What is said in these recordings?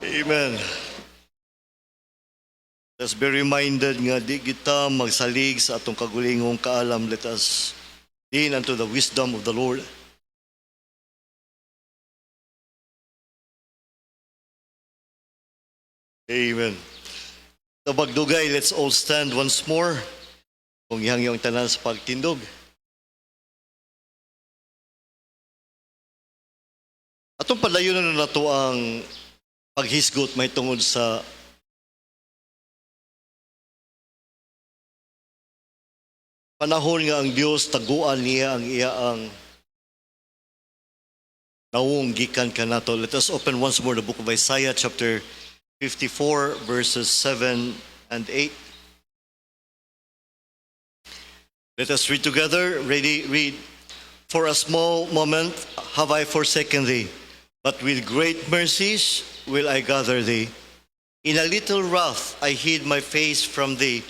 Amen. Let's be reminded nga di kita magsalig sa atong kagulingong kaalam. Let us lean unto the wisdom of the Lord. Amen. Sa pagdugay, let's all stand once more. Kung ihang tanan sa pagtindog. Atong padayonan na nato ang paghisgot may tungod sa panahon nga ang Dios taguan niya ang iyang nawong gikan kanato. Let us open once more the book of Isaiah chapter 54 verses 7 and 8. Let us read together. Ready, read. For a small moment have I forsaken thee, but with great mercies will I gather thee. In a little wrath I hid my face from thee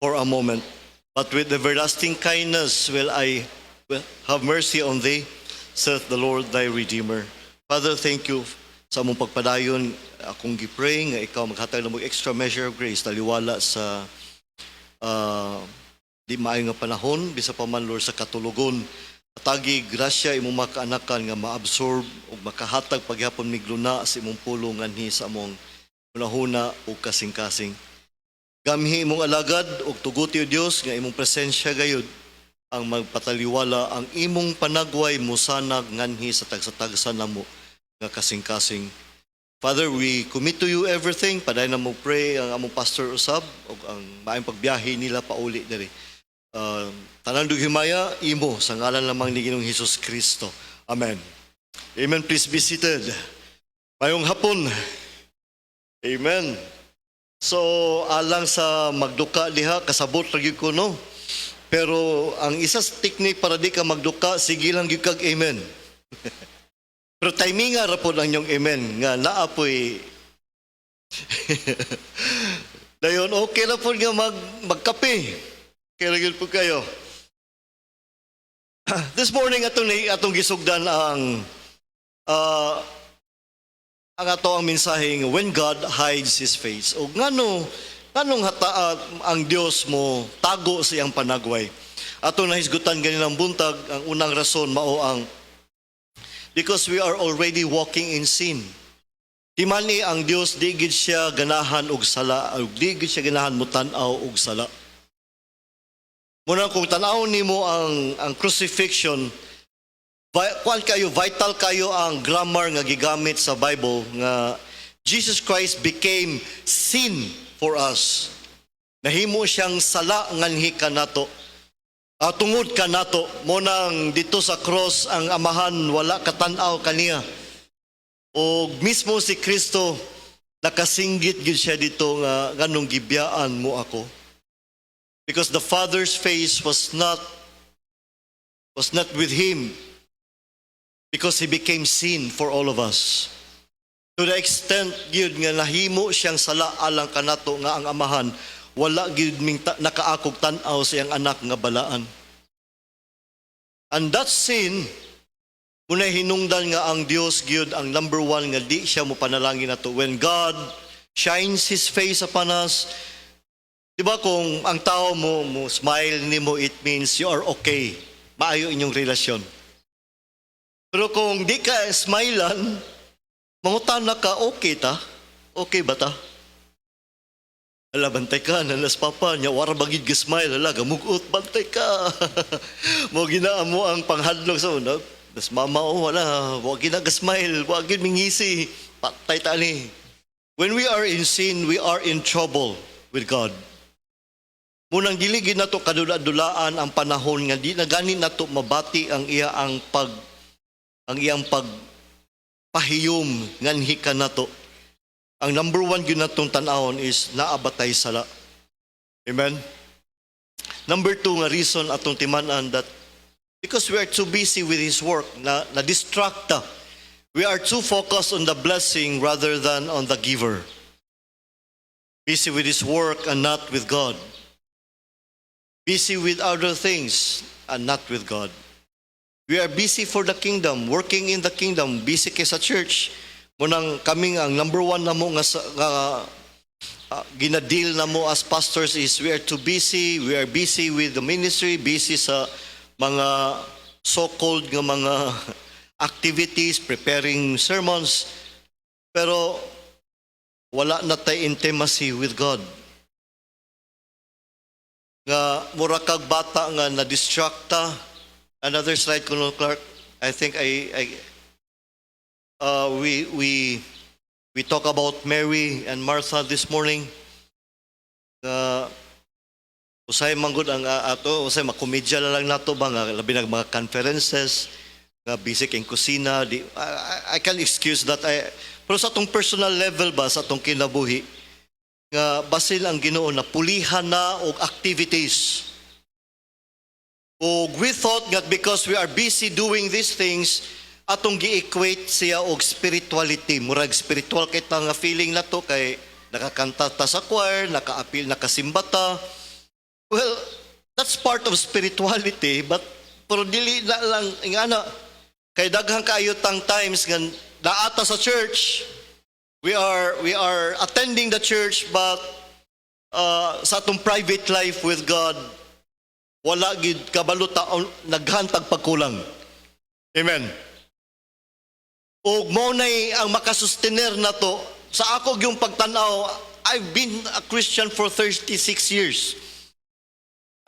for a moment, but with everlasting kindness will I have mercy on thee, saith the Lord thy Redeemer. Father, thank you sa among pagpadayon. Akong gipray nga ikaw maghatag na extra measure of grace taliwala sa di maayo nga panahon, bisa pa man Lord sa katulugon. Atagi grasya imong makaanakan nga maabsorb o makahatag paghapon migluna sa imong pulong nganhi sa among hunahuna o kasing-kasing. Gamhi imong alagad o tuguti o Dios nga imong presensya gayud ang magpataliwala ang imong panagway musanag nganhi sa tagsa-tagsa namo nga kasing-kasing. Father, we commit to you everything. Paday na mo pray ang among pastor usab o ang maayong pagbiyahe nila pauli diri. Tanan himaya imo sa ngalan lamang ni Ginoong Hesus Kristo. Amen. Amen. Please be seated. Mayong hapon. Amen. So, alang sa magduka diha, kasabot lagi ko, no? Pero ang isa sa technique para di ka magduka, sige lang gyud kag amen. Pero timing nga rapod ang yung amen nga naapoy. Dayon okay na po nga magkape. Kaya lagi po kayo. This morning atong gisugdan ang ato ang mensaheng when God hides His face. O nganong ang Dios mo tago sa iyang panagway. Atong nahisgutan ganinang buntag ang unang rason mao ang because we are already walking in sin. Di man ni ang Dios di gid siya ganahan og sala, o di gid siya ganahan mutan-aw og sala. Muna kung tanaw nimo ang crucifixion, vital kayo ang grammar nga gigamit sa Bible nga Jesus Christ became sin for us. Nahimo siyang sala nganhi kanato. Tungod kanato mo nang dito sa cross ang amahan wala katan-aw kaniya. O mismo si Kristo nakasinggit gid siya dito nga nganong gibiyaan mo ako. Because the Father's face was not with him, because he became sin for all of us. To the extent gyud nga nahimo siyang sala alang kanato nga ang amahan wala gyud ming nakaakog tan-aw sa iyang anak nga balaan. And that sin muna hinungdan nga ang Dios gyud ang number one nga di siya mo panalangin nato. When God shines His face upon us, di ba kung ang tao mo smile nimo, it means you are okay. Maayo inyong relasyon. Pero kung di ka smilean, mangutan na ka, okay ta? Okay ba ta? Ala, bantay ka, nalas papa niya, wara bagid ka smile, ala, gamugot, bantay ka. Mo ginaan mo ang panghadlok sa una, das mama wala, wag gina ka smile, wag gid mingisi, patay ta ni. When we are in sin, we are in trouble with God. Munang dili gid nato kadula-dulaan ang panahon nga di na gani nato mabati ang iyang pagpahiyom nganhi kanato. Ang number one gyud natong tan-awon is naabatay sala. Amen. Number two nga reason atong timan-an that because we are too busy with His work na distract ta. We are too focused on the blessing rather than on the giver. Busy with His work and not with God. Busy with other things and not with God. We are busy for the kingdom, working in the kingdom, busy kay sa church. Munang kaming ang number one na mo nga ginadeal na mo as pastors is we are too busy. We are busy with the ministry, busy sa mga so-called nga mga activities, preparing sermons. Pero wala na tay intimacy with God. Nga mura kag bata nga na-distracta. Another slide, Colonel Clark. I think we talk about Mary and Martha this morning. Usay manggod ang ato, usay makomedya na lang nato ba nga labi ng mga conferences, nga basic in kusina. I can excuse that. Pero sa atong personal level ba, sa atong kinabuhi, nga basil ang Ginoo na pulihan na og activities. O we thought that because we are busy doing these things, atong gi-equate siya og spirituality. Murag spiritual kay ta nga feeling na to kay nakakanta ta sa choir, nakaapil, nakasimba ta. Well, that's part of spirituality, but pero dili na lang ingana kay daghang kaayo tang times nga naata sa church. We are attending the church, but sa atong private life with God, wala gid kabalo ta naghantag pagkulang. Amen. Ug mo nay ang makasustener na to sa ako yung pagtanaw. I've been a Christian for 36 years.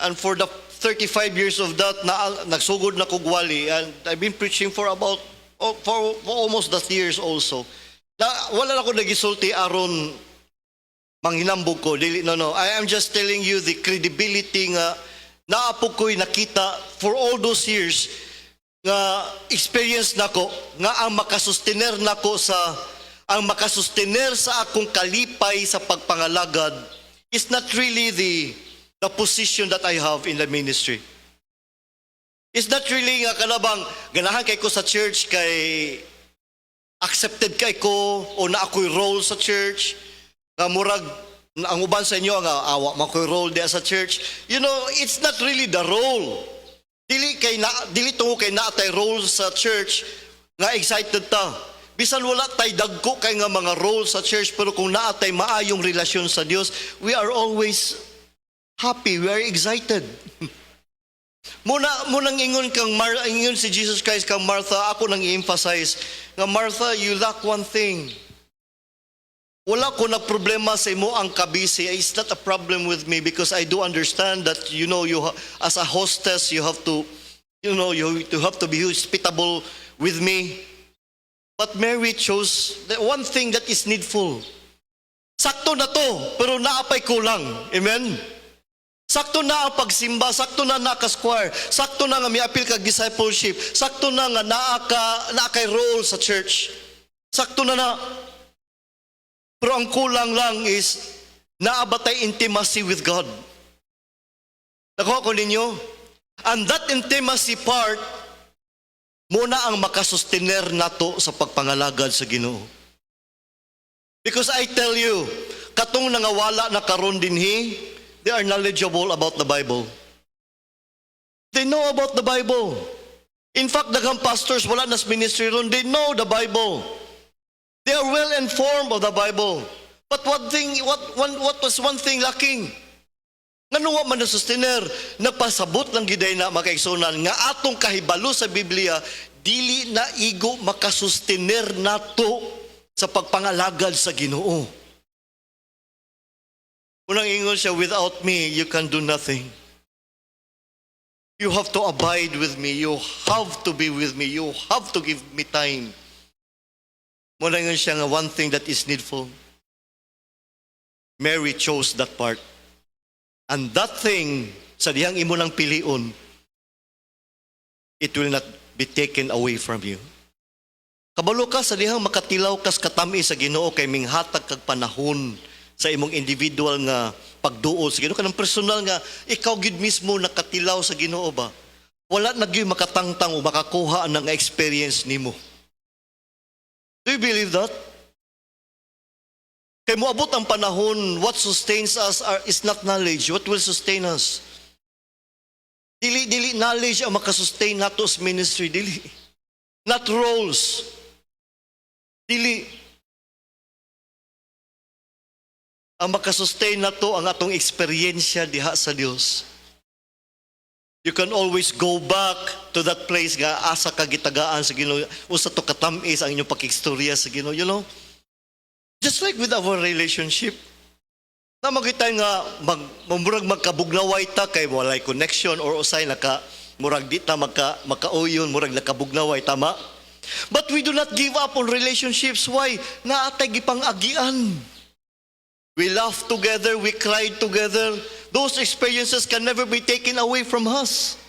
And for the 35 years of that, nagsugod na kugwali, and I've been preaching for almost that years also. Wala na ako nagisulti aron manghinambog ko. No. I am just telling you the credibility nga naapo ko'y nakita for all those years nga experience nako nga ang makasustener nako sa akong kalipay sa pagpangalagad is not really the position that I have in the ministry. It's not really nga kanabang ganahan kay ko sa church kay accepted kay ko o na ako'y role sa church. Nga murag ang uban sa inyo nga awa mako'y role diya sa church. You know, it's not really the role. Dili tungo kay naatay role sa church nga excited ta. Bisan wala tay dagko kay nga mga role sa church, pero kung naatay maayong relasyon sa Dios, we are always happy, we are excited. Munang ingon si Jesus Christ kang Martha, ako nang i-emphasize nga Martha, you lack one thing. Wala ko na problema sa imo ang kabisi. It's not a problem with me because I do understand that you as a hostess you have to be hospitable with me. But Mary chose the one thing that is needful. Sakto na to, pero naapay kulang. Amen? Sakto na ang pagsimba, sakto na naka-square, sakto na nga miapil kag discipleship, sakto na nga naakay role sa church. Sakto na. Pero ang kulang lang is naabatay intimacy with God. Nakuha ko ninyo? And that intimacy part, muna ang makasustener nato sa pagpangalagad sa Ginoo. Because I tell you, katong nangawala na karon dinhi, they are knowledgeable about the Bible. They know about the Bible. In fact, daghang pastors wala nas ministry ron, they know the Bible. They are well informed of the Bible. But what was one thing lacking? Ngano wa man sustener, nagpasabot lang giday na makaigsunan nga atong kahibalo sa Biblia dili na igo makasustener nato sa pagpangalagad sa Ginoo. Unang ingon siya, without me you can do nothing. You have to abide with me. You have to be with me. You have to give me time. Unang ingon siya nga one thing that is needful. Mary chose that part. And that thing, sa dihang imo nang pilion, it will not be taken away from you. Kabalo ka sa dihang makatilaw kas katami sa Ginoo kay minghatag kag panahon sa imong individual nga pagduol sa Ginoo kanang personal nga ikaw gid mismo nakatilaw sa Ginoo ba. Wala na gyud makatangtang o makakuha ng experience nimo. Do you believe that? Kay moabot ang panahon, what sustains us is not knowledge. What will sustain us? Dili knowledge ang makasustain nato sa ministry. Dili. Not roles. Dili. Ang makasustain na to ang atong eksperyensya diha sa Dios. You can always go back to that place nga asa ka gitagaan sa Ginoo. Usa to katamis ang inyong pakistorya sa Ginoo, you know? Just like with our relationship. Na magitay nga murag magkabugnaway ta kay walay connection or usay naka murag di ta makauyon, murag nakabugnaway, tama? But we do not give up on relationships. Why? Naatay gipang-agian. We laugh together, we cried together. Those experiences can never be taken away from us.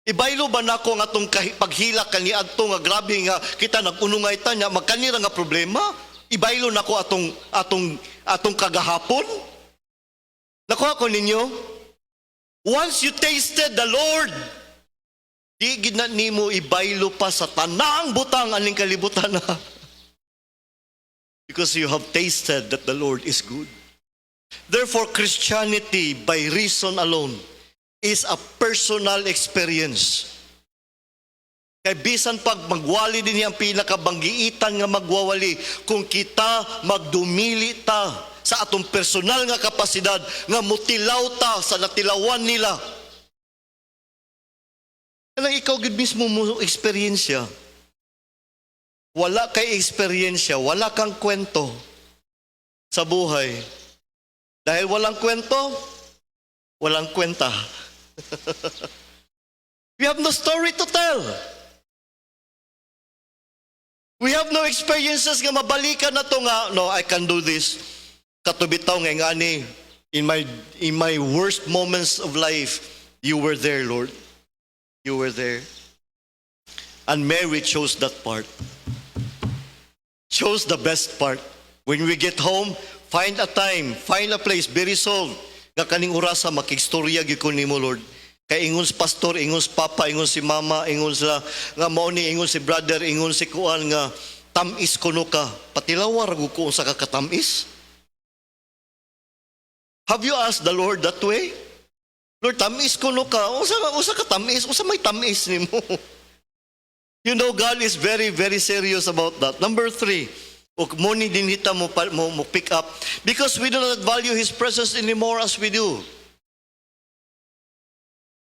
Ibaylo ba nako nga atong paghila kaniadto nga grabe nga kita nagunungay ta nya magkanira nga problema? Ibaylo nako atong kagahapon? Nakuha ko ninyo? Once you tasted the Lord, di gid na nimo ibaylo pa sa tanang butang aning kalibutan na. Because you have tasted that the Lord is good. Therefore, Christianity, by reason alone, is a personal experience. Kaya bisan pag magwali din ang pinakabanggiitan nga magwawali, kung kita magdumili ta sa atong personal nga kapasidad, nga mutilaw ta sa natilawan nila. Kaya ikaw gid mismo mo eksperyensya. Wala kay eksperyensya, wala kang kwento sa buhay. Dahil walang kwento, walang kwenta. We have no story to tell. We have no experiences nga mabalikan na to nga, no, I can do this. Katubitaw nga ngani, in my worst moments of life, you were there, Lord. You were there. And Mary chose that part. Chose the best part. When we get home, find a time, find a place, be resolved. Nga kaning orasa makigstorya gyud ko nimo, Lord. Kay ingon si pastor, ingon si papa, ingon si mama, ingon sila nga mao ni, ingon si brother, ingon si kuan nga tamis kuno ka. Patilawar gud ko unsa ka katamis. Have you asked the Lord that way? Lord, tamis kuno ka. Usa ka tamis, usa may tamis nimo. You know, God is very, very serious about that. Number 3, muni din hita mo pick up, because we do not value His presence anymore as we do.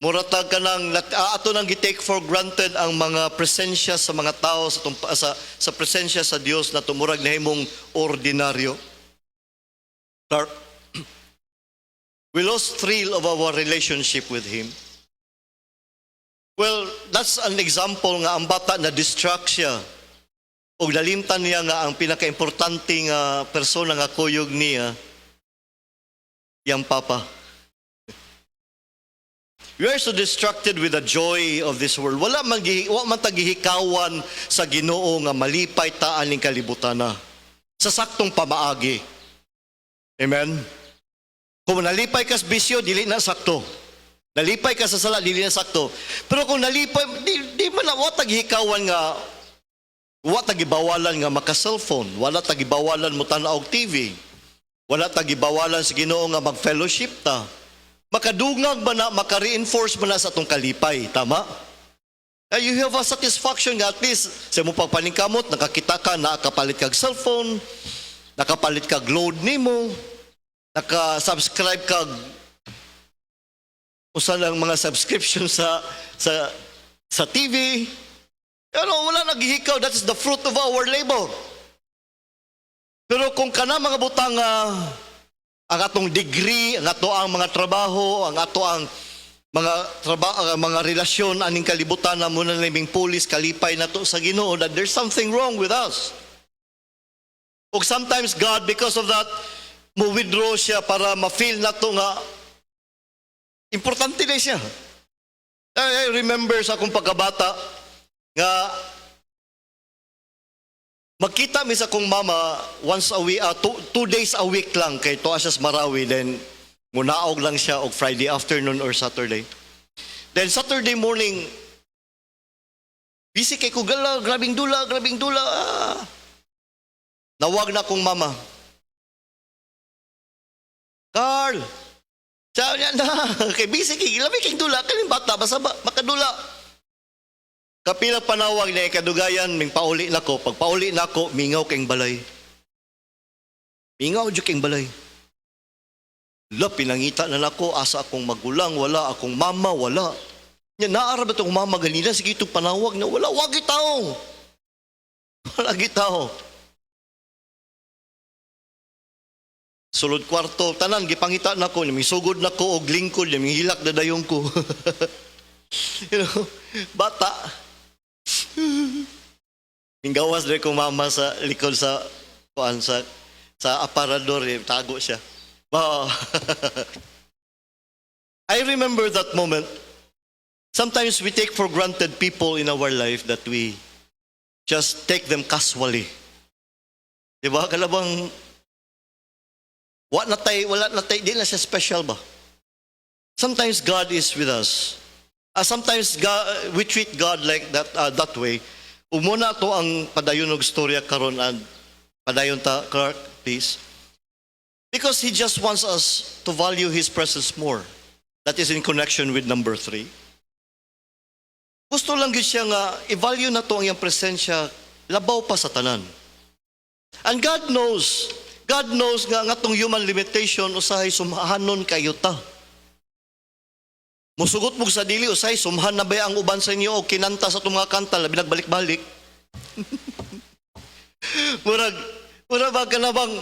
Muratag ka nang ato nang gi-take for granted ang mga presensya sa mga tao sa presensya sa Dios na tumurag na himong ordinaryo. We lost thrill of our relationship with Him. Well, that's an example nga ang bata na distract siya. O nalimtan niya nga ang pinaka-importante nga persona nga kuyog niya, yang papa. We are so distracted with the joy of this world. Wala man tagihikawan sa Ginoo nga malipay ta aning kalibutan na. Sa saktong pamaagi. Amen? Kung nalipay ka sa bisyo, dili na sakto. Nalipay ka sa sala, dili na sakto. Pero kung nalipay, di man na tagihikawan nga, tagibawalan nga maka-cellphone, wala tagibawalan mo tanaw og TV, wala tagibawalan sa Ginoo nga mag-fellowship ta. Makadungag ba na, maka-reinforce ba na sa atong kalipay, tama? You have a satisfaction nga at least sa mo pagpaningkamot, nakakita ka, nakapalit kag cellphone, nakapalit kag load nimo, naka-subscribe kag usa lang mga subscription sa TV. Wala naghihikaw. That is the fruit of our labor. Pero kung kana mga butang ang atong degree, ang ato ang mga trabaho, ang ato ang mga relasyon aning kalibutan na muna naming pulis kalipay na to sa Ginoo, that there's something wrong with us. O sometimes God, because of that, mo withdraw siya para ma-feel na to nga importante na siya. I remember sa akong pagkabata nga magkita mi sa akong mama once a week, 2 days a week lang kay tuwa siya sa Marawi, then munaog lang siya og Friday afternoon or Saturday. Then Saturday morning, busy kay ko, grabing dula. Nawag na akong mama. Carl, sabi niya na, kay busy kay labi kay dula, kaning bata, basta makadula. Kapila panawag na ikadugayan, ming pauli na ko. Pag pauli na ko, mingaw keng balay. Mingaw dyan keng balay. La, pinangita na nako, asa akong magulang, wala akong mama, wala. Yan, naarap itong mama ganina, sige itong panawag na wala, wag itaw. Wala gitaw. Sulod kwarto, tanan, gipangita na ko, may sugod na ko, og lingkod, may hilak na dayong ko. You know, bata. Gawas na ko mama sa likod sa aparador, tago siya. Wow. I remember that moment. Sometimes we take for granted people in our life that we just take them casually. Diba? Kalabang wala na tay, di na siya special ba? Sometimes God is with us. Sometimes we treat God like that way. Umuna to ang padayon og storya karon and padayon ta, Clark, please. Because He just wants us to value His presence more. That is in connection with number 3. Gusto lang gyud siya nga i-value na to ang iyang presensya labaw pa sa tanan. And God knows nga tong human limitation usahay sumhanon kayo ta. Musugot mo sa dili usahay sumhan na ba ang uban sa inyo o kinanta sa itong mga kanta labi nagbalik-balik. Mura ba ka na bang,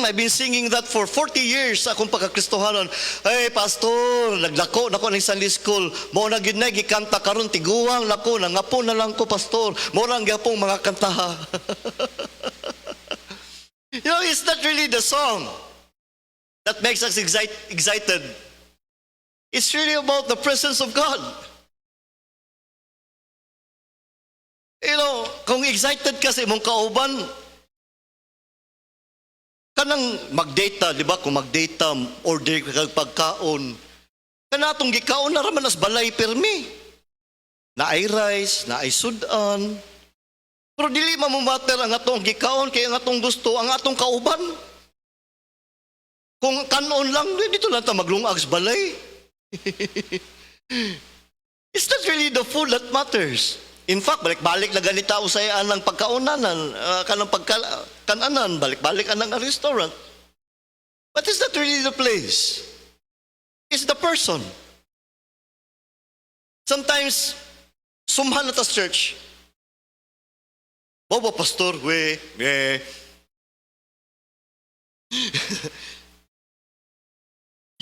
I've been singing that for 40 years akong pagkakristohanon. Hey, pastor, naglako na ko ng Sunday school. Mo na gyud na gikanta karon tiguang nako, nangapo na lang ko, pastor. Mo lang gyapong mga kantaha. You know, it's not really the song that makes us excited. It's really about the presence of God. You know, kung excited ka sa imong kauban, kanang mag-data, di ba? Kung mag-data, order ka pagkaon. Kanatong gikaon na raman as balay permi. Na ay rice, na ay sudan. Pero dili mamumater ang atong gikaon kaya ang atong gusto, ang atong kauban. Kung kanon lang, dito lang ta maglungag sa balay. It's not really the food that matters. In fact, balik-balik na ganita usayan ng pagkaunanan, kanang pagkananan, balik-balik ang restaurant. But it's not really the place. It's the person. Sometimes, sumhan na tas church. Bobo, pastor,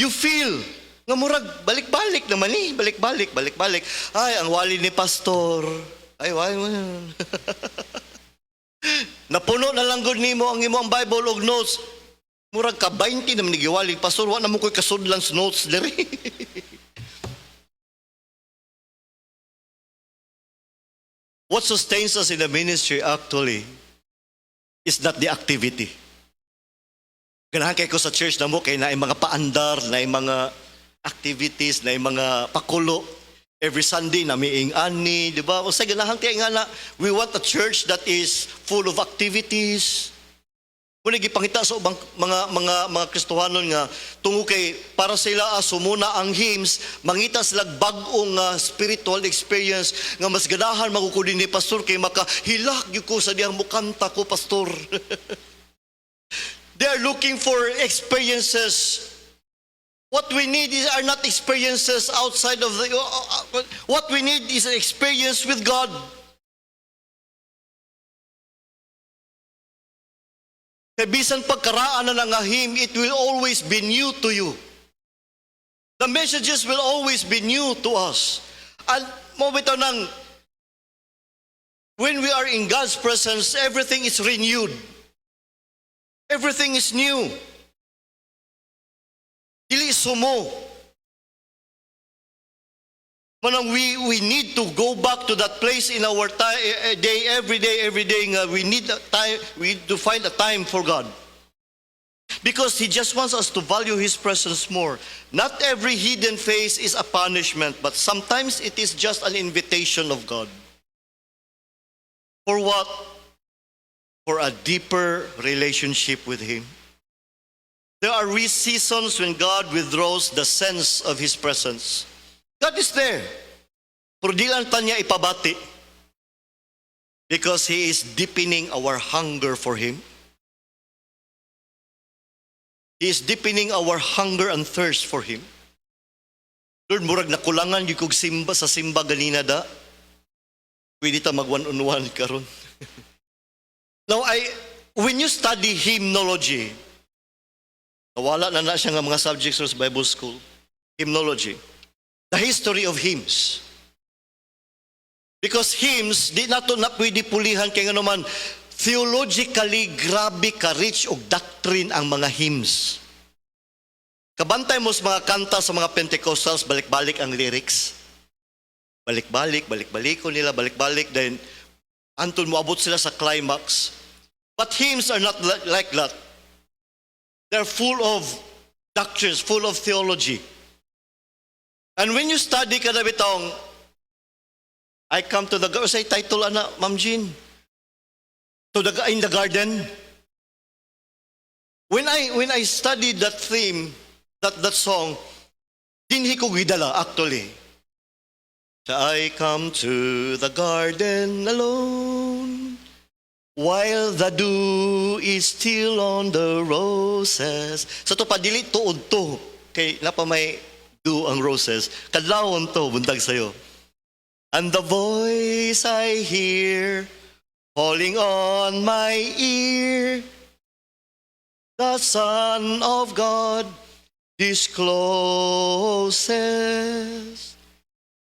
you feel nga murag balik-balik naman balik-balik. Ay, ang wali ni pastor. Ay, wali. Napuno na lang gud nimo ang imong Bible og notes. Murag ka 20 naman giwali pastor, wa na mo koy kasudlan sa notes diri. What sustains us in the ministry actually is not the activity. Ganahan kay ko sa church na mo kay naay mga paandar, naay mga activities, naay mga pakulo. Every Sunday na miing ani, di ba? O sa ganahan kay nga na, we want a church that is full of activities. Kung gipangita sa ubang mga Kristohanon nga tungo kay para sila sumuna ang hymns, mangita sila bag-ong spiritual experience nga mas ganahan magukudi ni pastor kay makahilak gyud ko sa diyang mukanta ko, pastor. They are looking for experiences. What we need are not experiences outside of the... What we need is an experience with God. Kaya bisan pagkaraan na ng hymn, it will always be new to you. The messages will always be new to us. And moment nang, when we are in God's presence, everything is renewed. Everything is new. Dili sumo. Manang we need to go back to that place in our day, every day. We need to find a time for God. Because He just wants us to value His presence more. Not every hidden face is a punishment, but sometimes it is just an invitation of God. For what? For a deeper relationship with Him. There are seasons when God withdraws the sense of His presence. God is there. Pero di lang ta niya ipabati. Because He is deepening our hunger for Him. He is deepening our hunger and thirst for Him. Lord, murag nakulangan yung kong simba sa simba ganina da. Pwede ta mag one-on-one karon. Now, when you study hymnology, nawala na siya nga mga subjects sa Bible school. Hymnology. The history of hymns. Because hymns, di na to na pwede pulihan kaya nga naman, theologically grabe ka-rich og doctrine ang mga hymns. Kabantay mo sa mga kanta sa mga Pentecostals, balik-balik ang lyrics. Balik-balik ko nila, balik-balik. Then, anton mo abot sila sa climax. But hymns are not like that. They're full of doctrines, full of theology. And when you study kada bitong, I come to the, say title ana, Ma'am Jean, in the garden. When I studied that theme, that song, dinhi ko gidala actually. I come to the garden alone, while the dew is still on the roses. Sa to padili tuod to, kay napa may dew ang roses, kadlawon to buntag sayo. And the voice I hear falling on my ear, the Son of God discloses,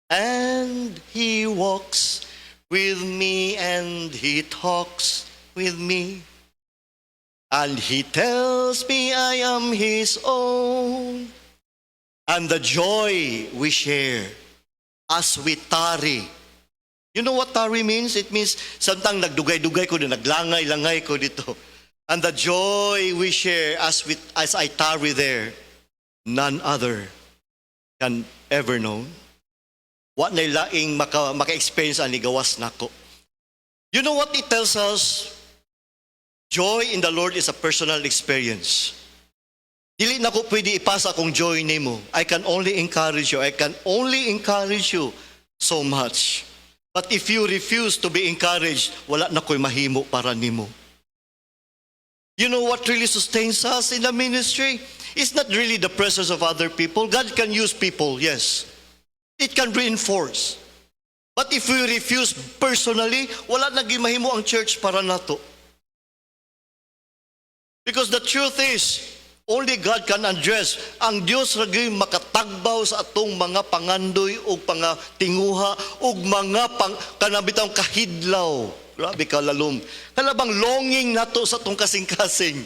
and He walks with me and He talks with me, and He tells me I am His own, and the joy we share as we tarry. You know what tarry means? It means samtang nagdugay-dugay ko, naglangay-langay ko dito. And the joy we share as I tarry there, none other can ever know. What na laing maka-experience ani gawas nako. You know what it tells us? Joy in the Lord is a personal experience. Dili na ko pwede ipasa kung joy nimo. I can only encourage you. I can only encourage you so much. But if you refuse to be encouraged, wala na ko'y mahimo para nimo. You know what really sustains us in the ministry? It's not really the presence of other people. God can use people, yes. It can reinforce. But if we refuse personally, wala na gimahimo ang church para nato. Because the truth is, only God can address. Ang Diyos ragi makatagbaw sa atong mga pangandoy o pangatinguha o mga kanabitang kahidlaw. Grabe ka lalom. Kalabang longing nato sa atong kasing-kasing.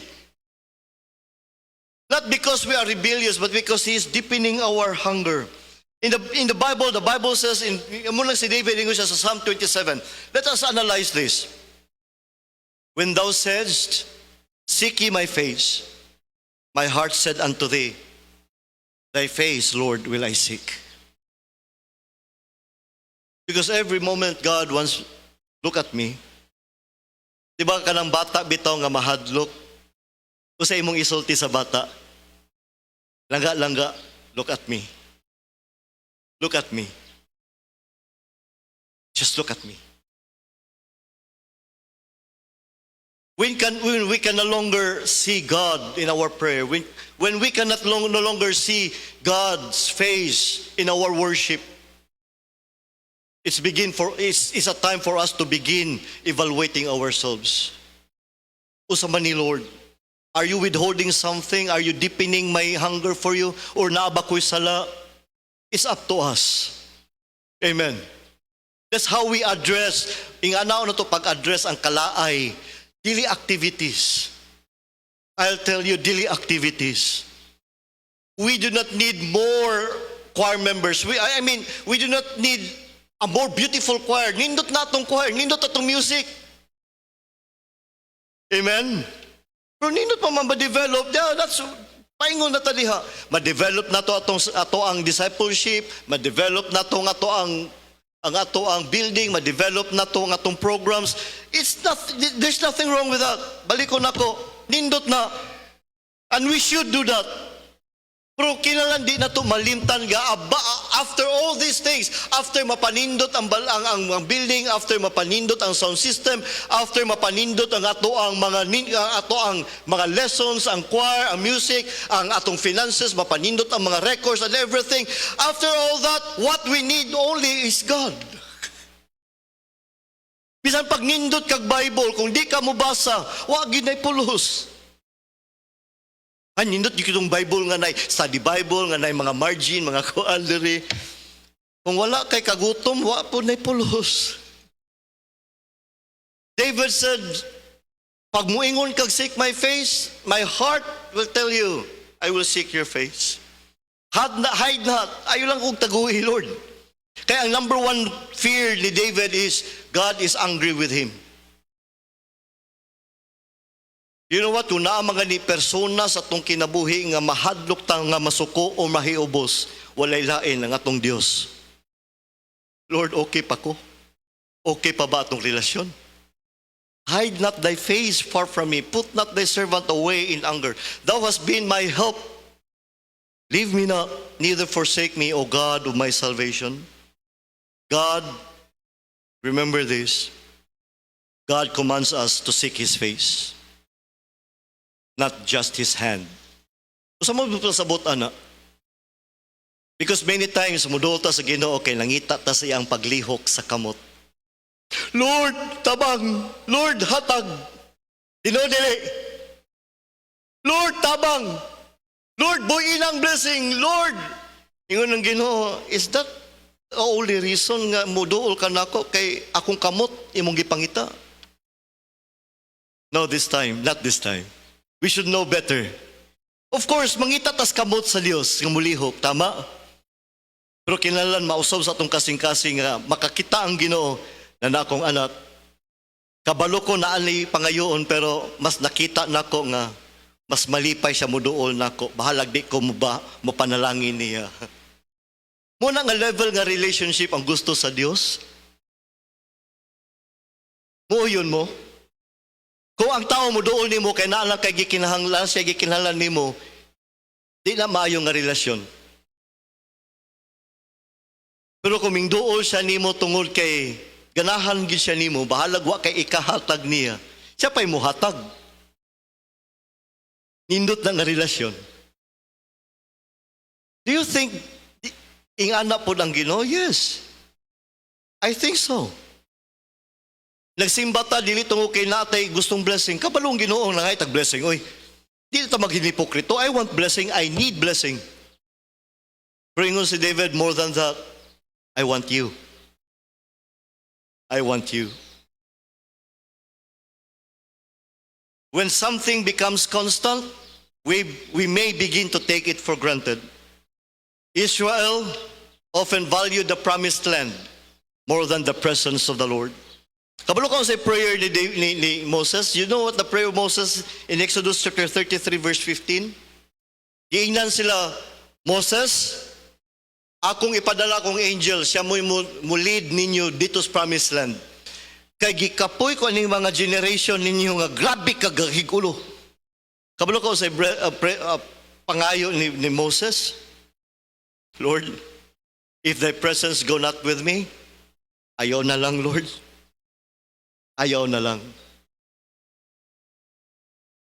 Not because we are rebellious, but because He is deepening our hunger. In the Bible says, muna si David ingo siya sa Psalm 27. Let us analyze this. When thou saidst, seek ye my face, my heart said unto thee, thy face, Lord, will I seek. Because every moment God wants, look at me. Diba ka ng bata bitaw nga mahadlok? O sa imong isulti sa bata, langga-langga, look at me. Look at me. Just look at me. When we can no longer see God in our prayer, when we cannot no longer see God's face in our worship, it's a time for us to begin evaluating ourselves. Usa man ni Lord, are you withholding something? Are you deepening my hunger for you? Or naaba ko'y sala? It's up to us. Amen. That's how we address, inganaw na to pag-address ang kalaay. Daily activities. I'll tell you, daily activities. We do not need more choir members. We do not need a more beautiful choir. Nindot na itong choir. Nindot na itong music. Amen? Pero nindot pa man ma-develop. Yeah, that's paingon na taliha. Ma-develop na to ato ang discipleship. Ma-develop na to ang ato ang building, ma-develop na to ang atong programs. There's nothing wrong with that. Balikon ako, nindot na. And we should do that. Pero kinalan di na to malimtan nga after all these things, after mapanindot ang building, after mapanindot ang sound system, after mapanindot ang ato ang mga lessons, ang choir, ang music, ang atong finances, mapanindot ang mga records and everything. After all that, what we need only is God. Bisan pag nindot kag Bible, kung di ka mo basa, wa gyud nay pulos. Nindot yung kitong Bible nga na study Bible, nga na mga margin, mga kuandere. Kung wala kay kagutom, wa po na pulos. David said, pag muingon kag seek my face, my heart will tell you, I will seek your face. Hide not. Ayaw lang kong taguhi, Lord. Kaya ang number one fear ni David is, God is angry with him. You know what? Kung naa mga ni persona sa atong kinabuhi nga mahadlok ta nga masuko o mahiubos, walay lain ang atong Dios. Lord, okay pa ko? Okay pa ba atong relasyon? Hide not thy face far from me. Put not thy servant away in anger. Thou hast been my help. Leave me not, neither forsake me, O God of my salvation. God, remember this. God commands us to seek His face, not just His hand. Usa mo sabot ana? Because many times mudol ta sa Ginoo kay nangita ta sa iyang paglihok sa kamot. Lord, tabang. Lord, hatag. Dinodili. Lord, tabang. Lord, buin ang blessing. Lord, ingon ng Ginoo, is that the only reason nga muduol ka nako kay akong kamot imong gipangita? No, this time, not this time. We should know better. Of course, mangita tas kamot sa Dios nga mulihok, tama? Pero kinahanglan mausaw sa atong kasing-kasing nga makakita ang Ginoo na nakong anak. Kabalo ko na ani pangayoon pero mas nakita nako nga mas malipay siya muduol nako. Bahalag di ko mo panalangin niya. Muna nga level nga relationship ang gusto sa Dios. Muuyon mo. Kung ang tao mo dool nimo kay naa lang kay gikinahanglan siya gikinahanglan nimo, di na maayo nga relasyon. Pero kung mingduol siya nimo tungod kay ganahan gid siya nimo, bahalag wa kay ikahatag niya, siya pa'y muhatag. Nindot na nga relasyon. Do you think ingana po ang Ginoo? Yes. I think so. Nagsimba ta dili tungod kay natay gustong blessing. Kabalong Ginoo na tag blessing. Oy, dili ta maghinhipokrito. I want blessing. I need blessing. Pero ingon si David, more than that, I want you. I want you. When something becomes constant, we may begin to take it for granted. Israel often valued the promised land more than the presence of the Lord. Kabalo ko sa prayer ni Moses. You know what the prayer of Moses in Exodus chapter 33 verse 15? Giingnan sila, Moses, akong ipadala kong angel, siya mo lead ninyo dito sa promised land. Kay gikapoy ko aning mga generation ninyo nga grabe kagahigulo. Kabalo ko sa pangayo ni Moses. Lord, if thy presence go not with me, ayaw na lang, Lord. Ayaw na lang.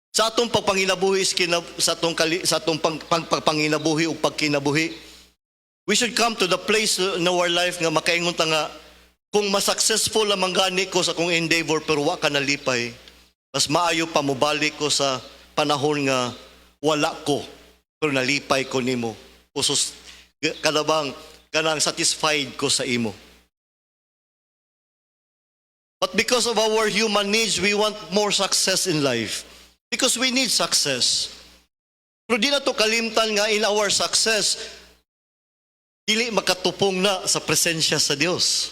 Sa atong pagpanginabuhi, sa atong pagpanginabuhi o pagkinabuhi, we should come to the place in our life nga makaingon ta nga, kung mas-successful lamang gani ko sa kong endeavor pero wa ka nalipay, mas maayo pa mobalik ko sa panahon nga wala ko pero nalipay ko nimo. Usos kalabang kanang satisfied ko sa imo. But because of our human needs, we want more success in life. Because we need success. Pero di na to kalimtan nga in our success, dili makatupong na sa presensya sa Dios.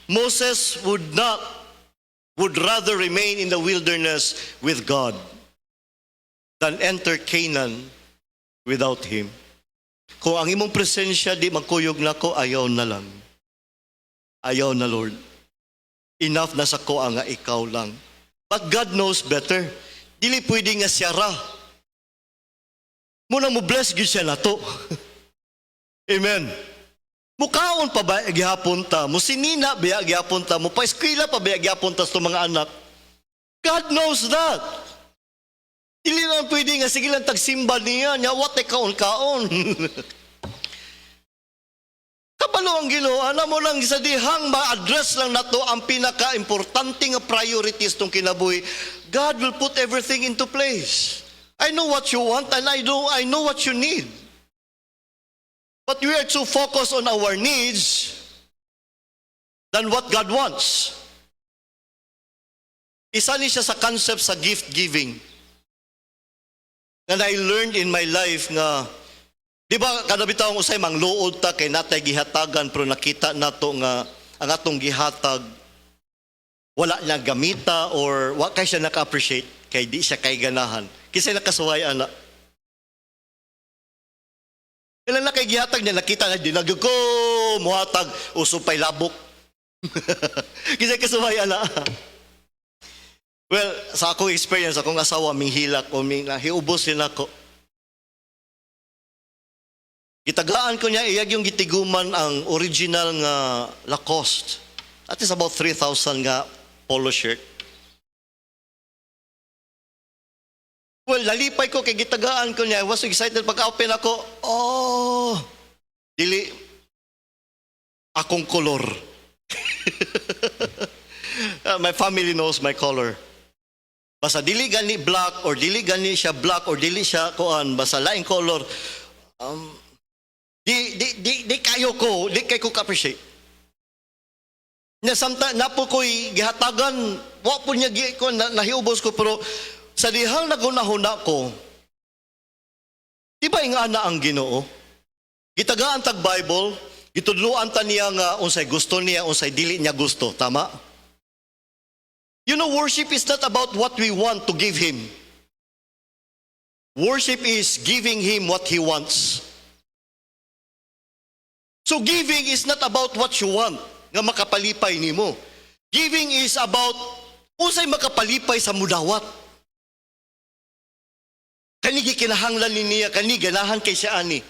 Moses would rather remain in the wilderness with God than enter Canaan without Him. Kung ang imong presensya di magkuyog nako, ayaw na lang. Ayaw na, Lord. Enough na sa ko nga ikaw lang. But God knows better. Dili pwede nga siya ra. Muna mo bless gyud siya nato. Amen. Mukaon pa ba gihapon ta? Musinina ba gihapon ta? Mo pa eskwela pa ba gihapon ta sa mga anak? God knows that. Dili lang pwede nga sige lang tagsimba niya, nya what ay kaon-kaon. Kabalo ang Ginoo, ana mo lang sa dihang ma-address lang nato ang pinaka-importante nga priorities tong kinabuhi. God will put everything into place. I know what you want and I know what you need. But we are too focused on our needs than what God wants. Isa ni siya sa concept sa gift giving. And I learned in my life nga, di ba kada bitaw usay mangluod ta kay natay gihatagan pero nakita nato nga ang atong gihatag wala niya gamita or wa kay siya naka-appreciate kay di siya kay ganahan. Kisay nakasuway ana. Ilan na kay gihatag niya nakita nga di ko muhatag usupay labok. Kisay kasuway ana. Well, sa akong experience, akong asawa, minghilak o nahiubos din ako. Gitagaan ko niya, iyag yung gitiguman ang original nga Lacoste. That is about 3,000 nga polo shirt. Well, lalipay ko kay gitagaan ko niya. I was so excited pag-open ako. Oh, dili akong kolor. My family knows my color. Basta dili gani black or dili gani siya black or dili siya kuan basta laing color di kayo ko ka-appreciate. Na sometimes napo ko'y gihatagan wa po niya ko nahiubos ko pero sa dihang nagunahuna ko di ba nga ana ang Ginoo gitagaan tag Bible gitudluan ta niya nga unsay gusto niya unsay dili niya gusto, tama? You know, worship is not about what we want to give Him. Worship is giving Him what He wants. So giving is not about what you want, nga makapalipay nimo. Giving is about usay makapalipay sa mudawat. Kani gikinahanglan niya, kani ganahan kay siya ani.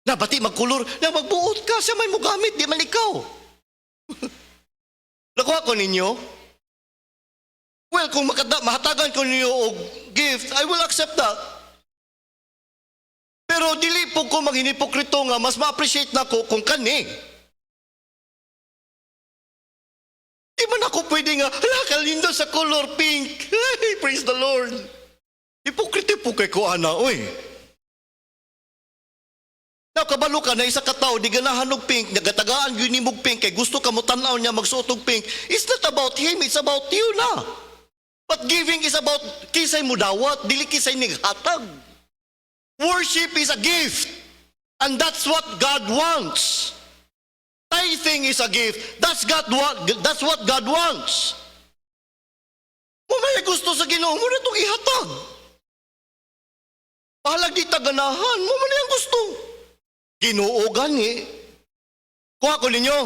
Nabati magkulor, na magbuot ka, siya may mugamit, di man ikaw. Nakuha ko ninyo? Well, kung mahatagan ko niyo og gift, I will accept that. Pero dili po ko maghinipokrito nga, mas ma-appreciate na ko kung kani. Di man ako pwede nga, hala, kalindo sa color pink. Hey, praise the Lord. Hipokrito po kay ko, ana, oy. Kabalo ka na isa ka tao, di ganahan og pink, nagatagaan yun ni mog pink, kay gusto ka mo tanaw niya magsuot og pink. It's not about him, it's about you na. But giving is about kisay mo dawat, dili kisay nighatag. Worship is a gift. And that's what God wants. Tithing is a gift. That's what God wants. Kung may gusto sa Ginoo mo na itong ihatag. Pahalag di taganahan, mo man yung gusto. Ginoo gani. Kuha ko ninyo.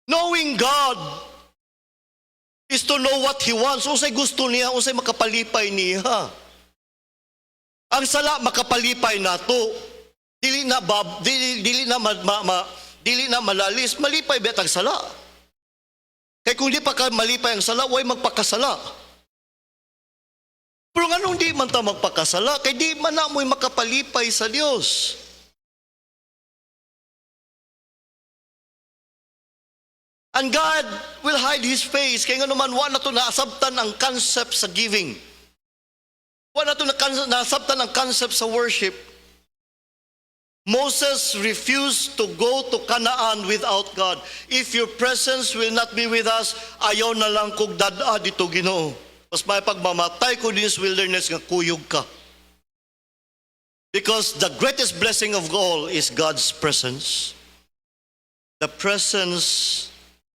Knowing God is to know what He wants. Unsay gusto niya, unsay makapalipay niya. Ang sala makapalipay nato. Dili na malalis, malipay betag sala. Kay kung di pa ka malipay ang sala, way magpakasala. Pero nganong di man ta magpakasala, kay di man na mo'y makapalipay sa Dios. And God will hide His face. Kaya nga naman, wa na ito naasabtan ang concept sa giving. Wa na ito naasabtan ang concept sa worship. Moses refused to go to Canaan without God. If your presence will not be with us, ayaw na lang kog dada dito Ginoo. Mas may pagmamatay ko din sa wilderness nga kuyog ka. Because the greatest blessing of all is God's presence. The presence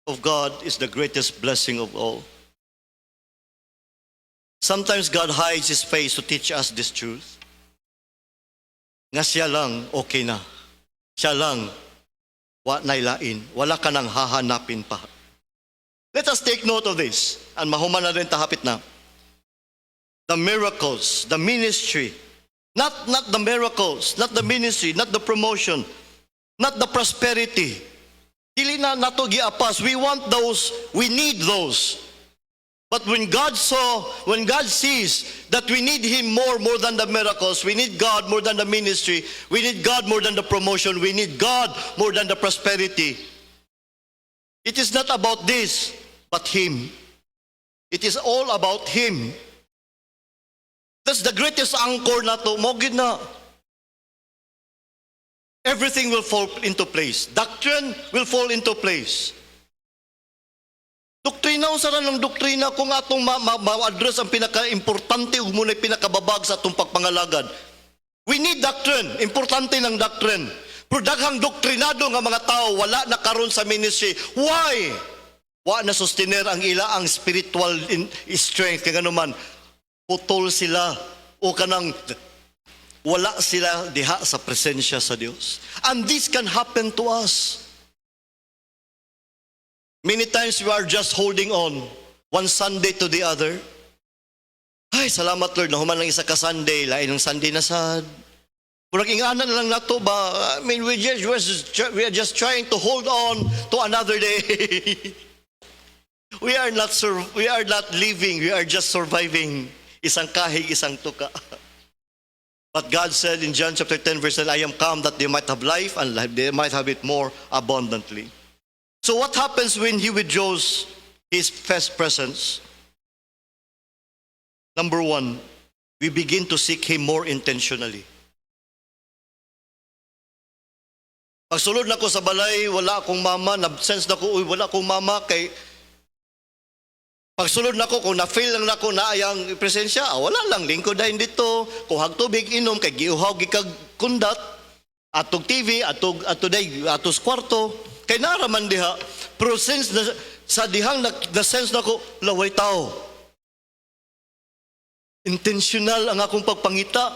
of God is the greatest blessing of all. Sometimes God hides His face to teach us this truth. Nga siya lang, okay na. Siya lang, wa nailain. Wala ka nang hahanapin pa. Let us take note of this. And mahuman na rin tahapit na. the miracles, the ministry, not the miracles, not the ministry, not the promotion, not the prosperity. Dili na nato giapas. We want those, we need those. But when God sees that we need Him more than the miracles, we need God more than the ministry, we need God more than the promotion, we need God more than the prosperity. It is not about this, but Him. It is all about Him. That's the greatest anchor na to. Mo gid na. Everything will fall into place. Doctrine will fall into place. Doktrina, usaran ng doktrina kung atong ma-address ang pinaka-importante ug muna'y pinakababag sa atong pagpangalagad. We need doctrine. Importante ng doctrine. Pero daghang doktrinado nga mga tao wala na karon sa ministry. Why? Wa na sustiner ang ang spiritual strength. Kaya naman, putol sila o kanang wala sila diha sa presensya sa Dios. And this can happen to us. Many times we are just holding on one Sunday to the other. Ay, salamat Lord, nahuman lang isa ka Sunday, lain ng Sunday na sad. Kung ingana na lang nato ba, I mean, we are just trying to hold on to another day. We are not living, we are just surviving. Isang kahig, isang tuka. But God said in John chapter 10 verse 9, I am come that they might have life and they might have it more abundantly. So what happens when He withdraws His first presence? Number one, we begin to seek Him more intentionally. Pagsulod na ko sa balay, wala akong mama, na-sense na ko, wala akong mama, kay pagsulod na ko, kung na-feel lang na ko na ayang presensya, wala lang, lingkod dahil dito, kung hagtubig inom, kay giuhaw, gikag kundat, atog TV, atog kwarto, kay naraman diha. Pero since sa dihang na-sense na ko, laway tao. Intentional ang akong pagpangita.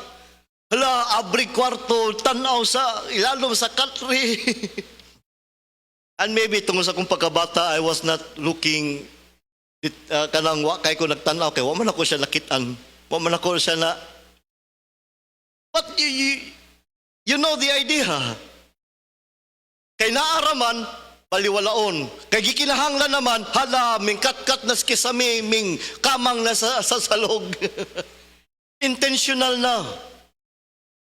Hala, abri kwarto, tanaw sa, ilalom sa country. And maybe tungkol sa akong pagkabata, I was not looking, kanang kay ko nagtanaw, kay wa man ako siya nakitaan. Wa man ako siya na, but you know the idea. Kay naaraman, baliwalaon. Kay gikinahanglan naman, hala, ming kat-kat na skisami, ming kamang na sa salog. Intentional na.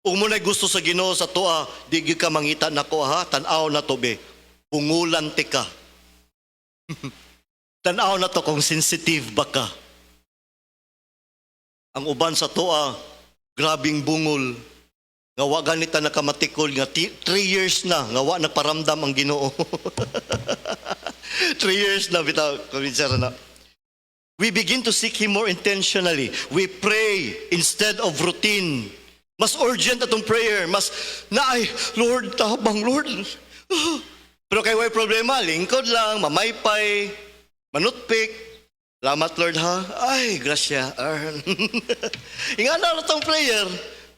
Kung mo na gusto sa Ginoo sa tuwa, di ka mangita na ko ha, tanaw na to be. Ungulan ti ka. Tanaw na to kung sensitive ba ka. Ang uban sa tuwa, grabing bungol. Nga wa ganita nakamatikol nga 3 years na nga wa nagparamdam ang Ginoo. 3 years na bitaw kuminsara na. We begin to seek Him more intentionally. We pray instead of routine. Mas urgent atong prayer, mas naay Lord tabang Lord. Pero kay way problema, lingkod lang, mamaypay, manutpik. Salamat Lord ha. Ay, grasya. Ingana na tong prayer.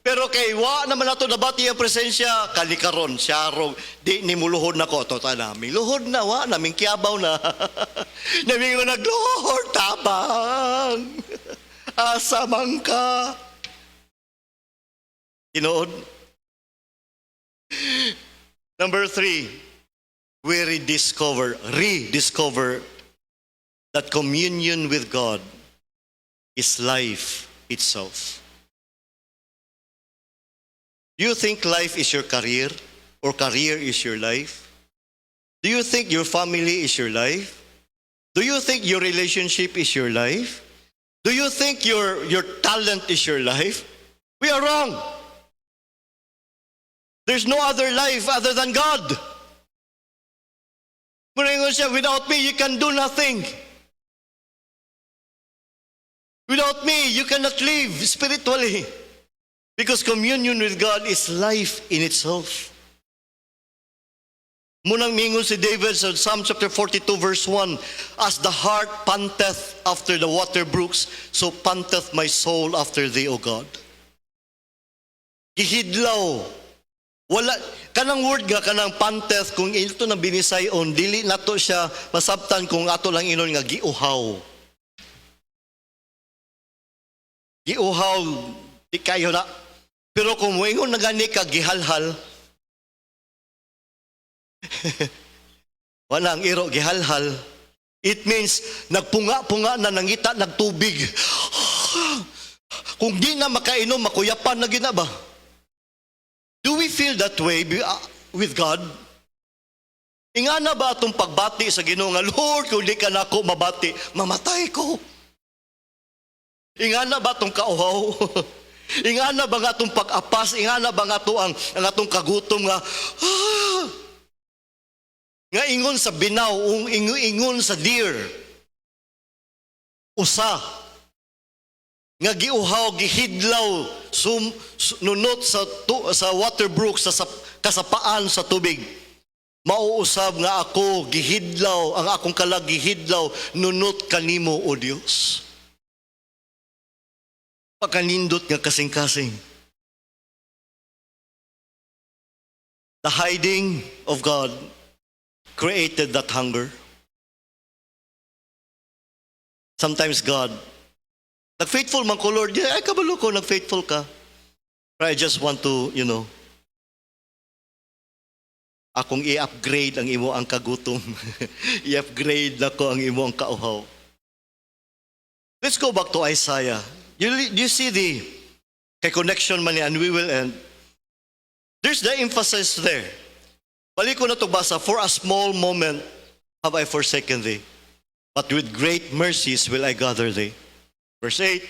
Pero kay wa naman nato nabati ang presensya, kalikaron, siyarong, di ni muluhod na ko, tota namin, luhod na, wa namin kiabaw na. Namin ko Lord, tabang, asamang ka. Tinood. Number 3, we rediscover that communion with God is life itself. Do you think life is your career or career is your life? Do you think your family is your life? Do you think your relationship is your life? Do you think your talent is your life? We are wrong. There's no other life other than God. Without me, you can do nothing. Without me, you cannot live spiritually. Because communion with God is life in itself. Munang mingon si David sa Psalm chapter 42 verse 1, as the hart panteth after the water brooks, so panteth my soul after thee, O God. Gihidlaw. Wala, kanang word nga, kanang panteth, kung ito na binisayon, dili nato siya masabtan kung ato lang inon nga giuhaw. giuhaw, di kayo na. Pero kung moingon na gani ka, gihalhal, wala ang iro, gihalhal, it means, nagpunga-punga na nangita, nagtubig. Kung di na makainom, makuyapan na ginaba. Do we feel that way with God? Ingana ba atong pagbati sa Ginoo nga, Lord, kung di ka na ako mabati, mamatay ko. Ingana ba atong kauhaw? Ingana ba nga atong pag-apas? Ingana ba nga ito ang atong kagutom nga, nga ingon sa binaw, ingon sa deer, usa, nga giuhaw, gihidlaw, nunot sa waterbrook, sa kasapaan sa tubig. Mauusab nga ako, gihidlaw, ang akong kalag gihidlaw, nunot kanimo, O Dios. Pagkanindot nga kasing-kasing. The hiding of God created that hunger. Sometimes God, nag-faithful man ko, Lord, ay kabalo ko, nag-faithful ka. But I just want to, akong i-upgrade ang imo ang kagutom. I-upgrade na ko ang imo ang kauhaw. Let's go back to Isaiah. You see the connection man and we will end. There's the emphasis there. Balik ko na ito basa, for a small moment have I forsaken thee, but with great mercies will I gather thee. Verse 8,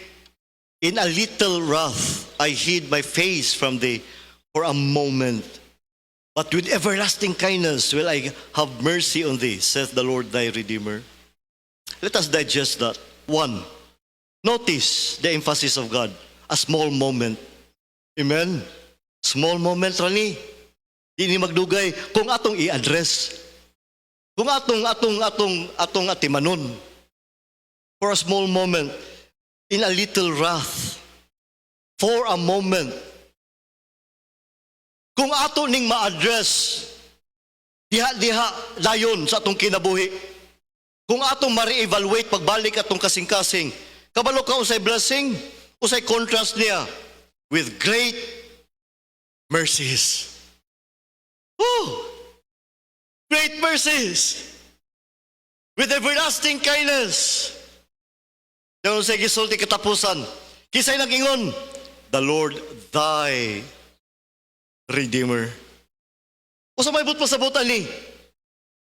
in a little wrath I hid my face from thee for a moment, but with everlasting kindness will I have mercy on thee, saith the Lord thy Redeemer. Let us digest that. 1, notice the emphasis of God. A small moment. Amen? Small moment, Rani. Di ni magdugay kung atong i-address. Kung atong atimanon. For a small moment, in a little wrath, for a moment. Kung ato ning ma-address, diha dayon sa atong kinabuhi. Kung atong ma-re-evaluate pagbalik atong kasing-kasing, kabalo ka usay blessing, usay contrast niya with great mercies. Oh, great mercies with everlasting kindness. Dayon sa gisulti katapusan, kisay nag-ingon, the Lord thy Redeemer. Usa may but pasabutan ni,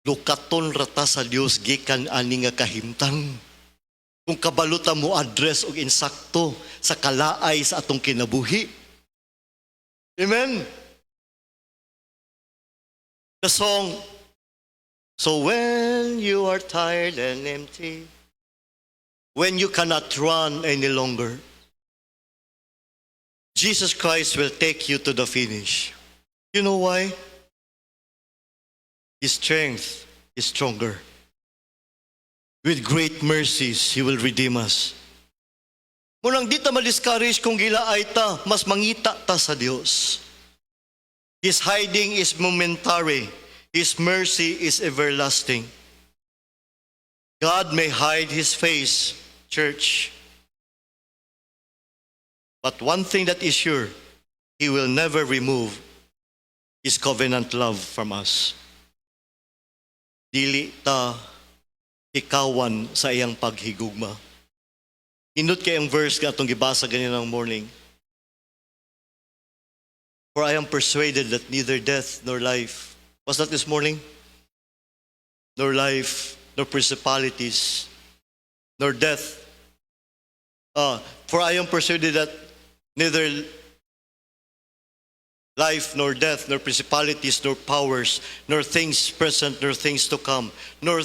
lukaton rata sa Dios gikan ani nga kahimtang. Kung kabaluta mo address og insakto sa kalaay sa atong kinabuhi. Amen. The song, so when you are tired and empty, when you cannot run any longer, Jesus Christ will take you to the finish. You know why? His strength is stronger. With great mercies, He will redeem us. Munang di ta ma-discourage kung gilaay ta, mas mangita ta sa Dios. His hiding is momentary. His mercy is everlasting. God may hide His face, church. But one thing that is sure, He will never remove His covenant love from us. Dili ta ikawan sa iyang paghigugma. Inut kay ang verse nga atong gibasa ganinang morning. For I am persuaded that neither death nor life, was that this morning? Nor life, nor principalities, nor death. For I am persuaded that neither life, nor death, nor principalities, nor powers, nor things present, nor things to come, nor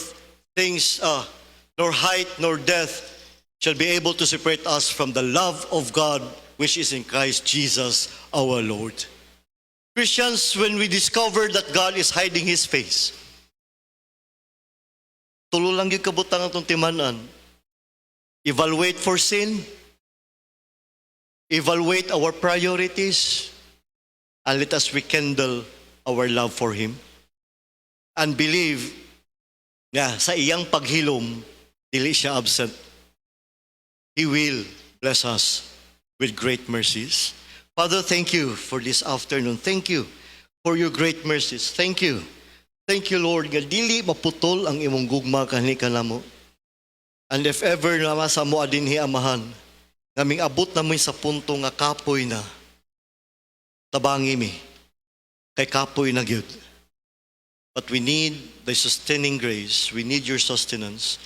height, nor depth shall be able to separate us from the love of God which is in Christ Jesus our Lord. Christians, when we discover that God is hiding His face, tulo lang yung kabutang atong timanan. Evaluate for sin, evaluate our priorities, and let us rekindle our love for Him. And believe nga sa iyang paghilom, dili siya absent. He will bless us with great mercies. Father, thank you for this afternoon. Thank you for your great mercies. Thank you. Thank you, Lord, nga dili maputol ang imong gugma kanhi kanamo. And if ever na sa mo adinhi amahan, naming abot namin sa punto nga kapoy na, tabangi mi, kay kapoy na gyud. But we need the sustaining grace. We need your sustenance.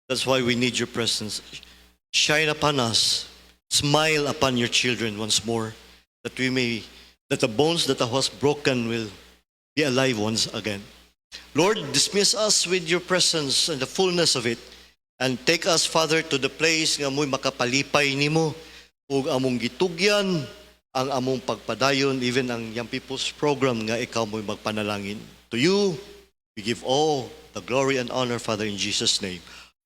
That's why we need your presence. Shine upon us. Smile upon your children once more, that the bones that was broken will be alive once again. Lord, dismiss us with your presence and the fullness of it, and take us, Father, to the place nga mo'y makapalipay nimo, ug among gitugyan, ang among pagpadayon, even ang Young People's Program nga ikaw mo'y magpanalangin. To you, we give all the glory and honor, Father, in Jesus' name.